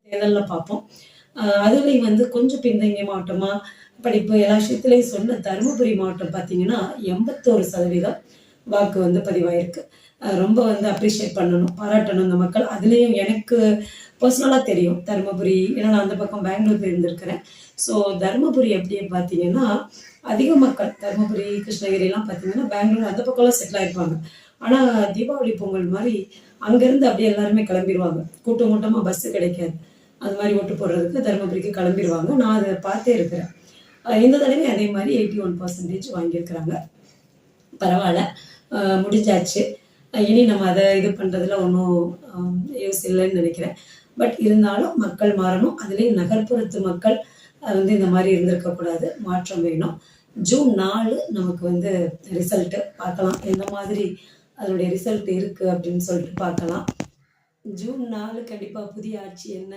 தேர்தலில் பார்ப்போம். அதுலேயும் வந்து கொஞ்சம் பின்தங்கிய மாவட்டமா, படிப்பு எல்லா விஷயத்துலையும் சொன்ன தருமபுரி மாவட்டம் பார்த்தீங்கன்னா, 81% வாக்கு வந்து பதிவாயிருக்கு. ரொம்ப வந்து அப்ரிஷியேட் பண்ணணும், பாராட்டணும் இந்த மக்கள். அதுலேயும் எனக்கு பர்சனலா தெரியும் தருமபுரி. ஏன்னா நான் அந்த பக்கம் பெங்களூர் இருந்திருக்கிறேன். ஸோ தருமபுரி எப்படி பார்த்தீங்கன்னா, அதிக மக்கள் தருமபுரி, கிருஷ்ணகிரிலாம் பார்த்தீங்கன்னா, பெங்களூர் அந்த பக்கம்லாம் செட்டில் ஆயிருப்பாங்க. ஆனா தீபாவளி, பொங்கல் மாரி அங்கேருந்து அப்படியே எல்லாருமே கிளம்பிருவாங்க. கூட்டம் கூட்டமா பஸ்ஸு கிடைக்காது. அது மாரி ஓட்டு போடுறதுக்கு தருமபுரிக்கு கிளம்பிருவாங்க. நான் அத பார்த்தே இருக்கிறேன். இந்த தடவையும் அதே மாரி 81% வாங்கியிருக்கிறாங்க. பரவால்ல. முடிஞ்சாச்சு. இனி நம்ம அத இது பண்றதுல ஒண்ணும் யூஸ் இல்லன்னு நெனைக்கிறேன். பட் இருந்தாலும் மக்கள் மாறணும். அதுலயும் நகர்ப்புறத்து மக்கள் வந்து இந்த மாரி இருந்திருக்கக்கூடாது. மாற்றம் வேணும். ஜூன் 4 நமக்கு வந்து ரிசல்ட்டு பார்க்கலாம். எந்த மாதிரி அதனுடைய ரிசல்ட் இருக்கு அப்படின்னு சொல்லிட்டு பார்க்கலாம். ஜூன் 4 கண்டிப்பா புதிய ஆட்சி என்ன